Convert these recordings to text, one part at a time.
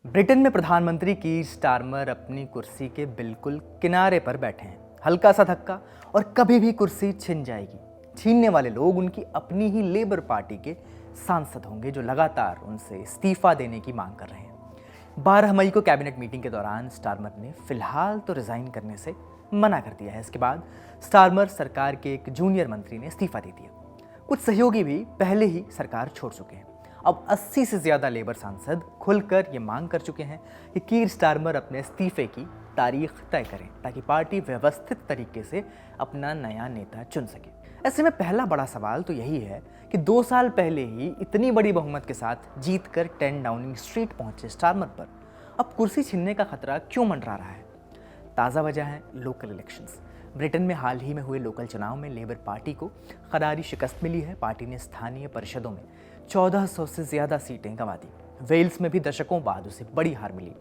Britain में प्रधानमंत्री कीर Starmer अपनी कुर्सी के बिल्कुल किनारे पर बैठे हैं। हल्का सा धक्का और कभी भी कुर्सी छिन जाएगी। छीनने वाले लोग उनकी अपनी ही लेबर पार्टी के सांसद होंगे जो लगातार उनसे इस्तीफा देने की मांग कर रहे हैं। 12 मई को कैबिनेट मीटिंग के दौरान स्टारमर ने फिलहाल तो रिजाइन करने से मना कर दिया है। इसके बाद स्टारमर सरकार के एक जूनियर मंत्री ने इस्तीफा दे दिया। कुछ सहयोगी भी पहले ही सरकार छोड़ चुके हैं। अब 80 से ज्यादा लेबर सांसद खुलकर ये मांग कर चुके हैं कि कीर स्टारमर अपने इस्तीफे की तारीख तय करें ताकि पार्टी व्यवस्थित तरीके से अपना नया नेता चुन सके। ऐसे में पहला बड़ा सवाल तो यही है कि 2 साल पहले ही इतनी बड़ी बहुमत के साथ जीतकर 10 डाउनिंग स्ट्रीट पहुंचे स्टारमर पर अब कुर्सी छीनने का खतरा क्यों मंडरा रहा है। ताज़ा वजह है लोकल इलेक्शंस। ब्रिटेन में हाल ही में हुए लोकल चुनाव में लेबर पार्टी को करारी शिकस्त मिली है। पार्टी ने स्थानीय परिषदों में 1400 से ज्यादा सीटें गंवा दी। वेल्स में भी दशकों बाद उसे बड़ी हार मिली।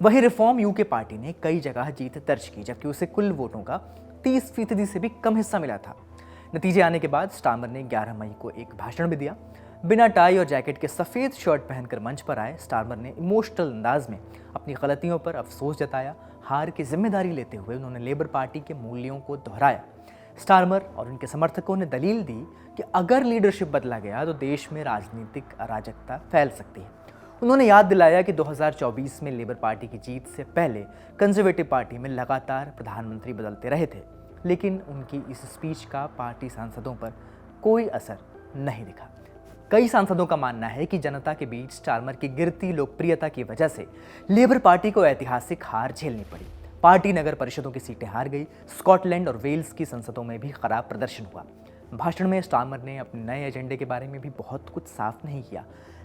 वहीं रिफॉर्म यूके पार्टी ने कई जगह जीत दर्ज की जबकि उसे कुल वोटों का 30% से भी कम हिस्सा मिला था। नतीजे आने के बाद स्टारमर ने 11 मई को एक भाषण भी दिया। बिना टाई और जैकेट के सफ़ेद शर्ट पहनकर मंच पर आए स्टारमर ने इमोशनल अंदाज में अपनी गलतियों पर अफसोस जताया। हार की जिम्मेदारी लेते हुए उन्होंने लेबर पार्टी के मूल्यों को दोहराया। स्टारमर और उनके समर्थकों ने दलील दी कि अगर लीडरशिप बदला गया तो देश में राजनीतिक अराजकता फैल सकती है। उन्होंने याद दिलाया कि 2024 में लेबर पार्टी की जीत से पहले कंजर्वेटिव पार्टी में लगातार प्रधानमंत्री बदलते रहे थे, लेकिन उनकी इस स्पीच का पार्टी सांसदों पर कोई असर नहीं दिखा। कई सांसदों का मानना है कि जनता के बीच स्टारमर की गिरती लोकप्रियता की वजह से लेबर पार्टी को ऐतिहासिक हार झेलनी पड़ी। पार्टी नगर परिषदों की सीटें हार गई। स्कॉटलैंड और वेल्स की संसदों में भी खराब प्रदर्शन हुआ। भाषण में स्टारमर ने अपने नए एजेंडे के बारे में भी बहुत कुछ साफ नहीं किया।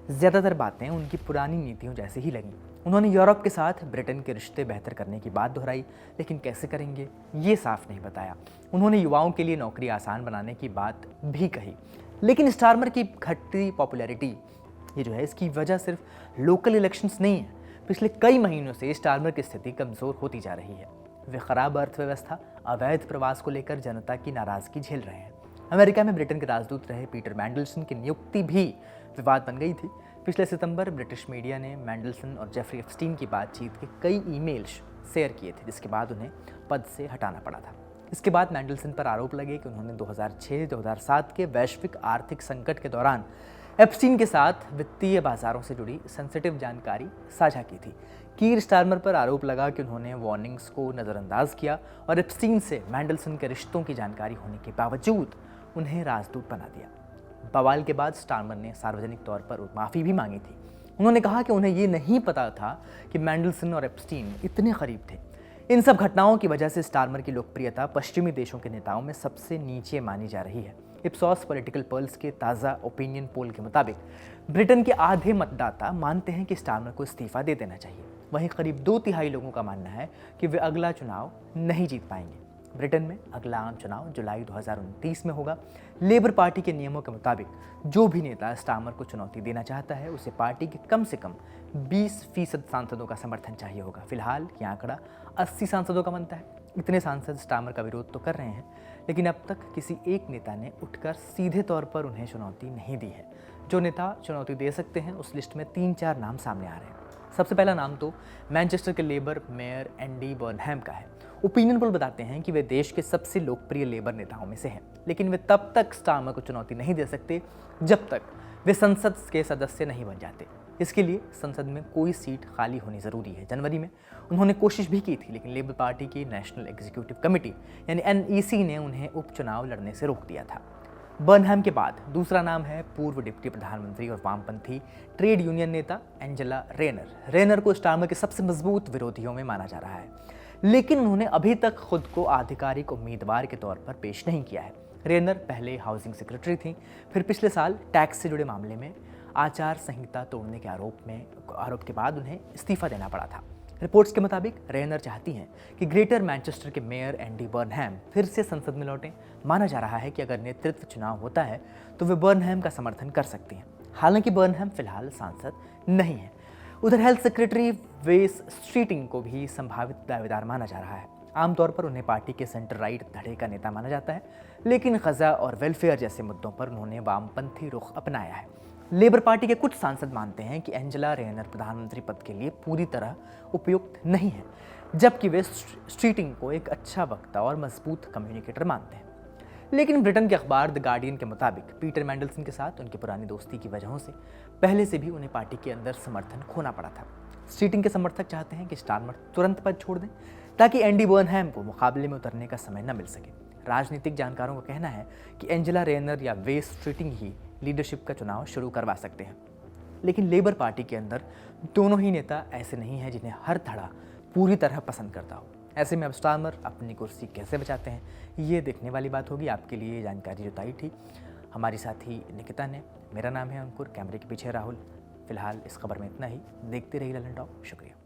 ज़्यादातर बातें उनकी पुरानी नीतियों जैसे ही लगीं। उन्होंने यूरोप के साथ ब्रिटेन के रिश्ते बेहतर करने की बात दोहराई, लेकिन कैसे करेंगे ये साफ नहीं बताया। उन्होंने युवाओं के लिए नौकरी आसान बनाने की बात भी कही, लेकिन स्टारमर की घटती पॉपुलैरिटी ये जो है इसकी वजह सिर्फ लोकल इलेक्शंस नहीं है। पिछले कई महीनों से स्टारमर की स्थिति कमज़ोर होती जा रही है। वे खराब अर्थव्यवस्था, अवैध प्रवास को लेकर जनता की नाराज़गी झेल रहे हैं। अमेरिका में ब्रिटेन के राजदूत रहे पीटर मैंडलसन की नियुक्ति भी विवाद बन गई थी। पिछले सितंबर ब्रिटिश मीडिया ने मैंडलसन और जेफरी एप्स्टीन की बातचीत के कई ईमेल्स शेयर किए थे, जिसके बाद उन्हें पद से हटाना पड़ा था। इसके बाद मैंडलसन पर आरोप लगे कि उन्होंने 2006-2007 के वैश्विक आर्थिक संकट के दौरान एप्स्टीन के साथ वित्तीय बाजारों से जुड़ी सेंसिटिव जानकारी साझा की थी। कीर स्टारमर पर आरोप लगा कि उन्होंने वार्निंग्स को नज़रअंदाज किया और एप्स्टीन से मैंडलसन के रिश्तों की जानकारी होने के बावजूद उन्हें राजदूत बना दिया। बवाल के बाद स्टारमर ने सार्वजनिक तौर पर माफ़ी भी मांगी थी। उन्होंने कहा कि उन्हें ये नहीं पता था कि मैंडलसन और एप्स्टीन इतने करीब थे। इन सब घटनाओं की वजह से स्टारमर की लोकप्रियता पश्चिमी देशों के नेताओं में सबसे नीचे मानी जा रही है। इप्सॉस पॉलिटिकल पल्स के ताज़ा ओपिनियन पोल के मुताबिक ब्रिटेन के आधे मतदाता मानते हैं कि स्टारमर को इस्तीफा दे देना चाहिए। वहीं करीब 2/3 लोगों का मानना है कि वे अगला चुनाव नहीं जीत पाएंगे। ब्रिटेन में अगला आम चुनाव जुलाई 2029 में होगा। लेबर पार्टी के नियमों के मुताबिक जो भी नेता स्टारमर को चुनौती देना चाहता है उसे पार्टी के कम से कम 20% सांसदों का समर्थन चाहिए होगा। फिलहाल ये आंकड़ा 80 सांसदों का बनता है। इतने सांसद स्टारमर का विरोध तो कर रहे हैं, लेकिन अब तक किसी एक नेता ने उठकर सीधे तौर पर उन्हें चुनौती नहीं दी है। जो नेता चुनौती दे सकते हैं उस लिस्ट में 3-4 नाम सामने आ रहे हैं। सबसे पहला नाम तो मैनचेस्टर के लेबर मेयर एंडी बर्नहैम का है। ओपिनियन पोल बताते हैं कि वे देश के सबसे लोकप्रिय लेबर नेताओं में से हैं, लेकिन वे तब तक स्टारमर को चुनौती नहीं दे सकते जब तक वे संसद के सदस्य नहीं बन जाते। इसके लिए संसद में कोई सीट खाली होनी ज़रूरी है। जनवरी में उन्होंने कोशिश भी की थी, लेकिन लेबर पार्टी की नेशनल एग्जीक्यूटिव कमेटी यानी NEC ने उन्हें उपचुनाव लड़ने से रोक दिया था। बर्नहैम के बाद दूसरा नाम है पूर्व डिप्टी प्रधानमंत्री और वामपंथी ट्रेड यूनियन नेता एंजेला रेनर। रेनर को स्टारमर के सबसे मजबूत विरोधियों में माना जा रहा है, लेकिन उन्होंने अभी तक खुद को आधिकारिक उम्मीदवार के तौर पर पेश नहीं किया है। रेनर पहले हाउसिंग सेक्रेटरी थी, फिर पिछले साल टैक्स से जुड़े मामले में आचार संहिता तोड़ने के आरोप के बाद उन्हें इस्तीफा देना पड़ा था। रिपोर्ट्स के मुताबिक रेनर चाहती हैं कि ग्रेटर मैनचेस्टर के मेयर एंडी बर्नहैम फिर से संसद में लौटें। माना जा रहा है कि अगर नेतृत्व चुनाव होता है तो वे बर्नहैम का समर्थन कर सकती हैं। हालांकि बर्नहैम फिलहाल सांसद नहीं है। उधर हेल्थ सेक्रेटरी वेस स्ट्रीटिंग को भी संभावित दावेदार माना जा रहा है। आमतौर पर उन्हें पार्टी के सेंटर राइट धड़े का नेता माना जाता है, लेकिन ग़ज़ा और वेलफेयर जैसे मुद्दों पर उन्होंने वामपंथी रुख अपनाया है। लेबर पार्टी के कुछ सांसद मानते हैं कि एंजेला रेयनर प्रधानमंत्री पद के लिए पूरी तरह उपयुक्त नहीं है, जबकि वे स्ट्रीटिंग को एक अच्छा वक्ता और मजबूत कम्युनिकेटर मानते हैं। लेकिन ब्रिटेन के अखबार द गार्डियन के मुताबिक पीटर मैंडलसन के साथ उनकी पुरानी दोस्ती की वजहों से पहले से भी उन्हें पार्टी के अंदर समर्थन खोना पड़ा था। स्ट्रीटिंग के समर्थक चाहते हैं कि स्टारमर तुरंत पद छोड़ दें ताकि एंडी बर्नहैम को मुकाबले में उतरने का समय न मिल सके। राजनीतिक जानकारों का कहना है कि एंजेला रेयनर या वे स्ट्रीटिंग ही लीडरशिप का चुनाव शुरू करवा सकते हैं। लेकिन लेबर पार्टी के अंदर दोनों ही नेता ऐसे नहीं हैं जिन्हें हर धड़ा पूरी तरह पसंद करता हो। ऐसे में अब स्टारमर अपनी कुर्सी कैसे बचाते हैं, ये देखने वाली बात होगी। आपके लिए ये जानकारी जुटाई थी हमारी साथी निकिता ने। मेरा नाम है अंकुर, कैमरे के पीछे राहुल। फिलहाल इस खबर में इतना ही। देखते रहिए ललन टॉप। शुक्रिया।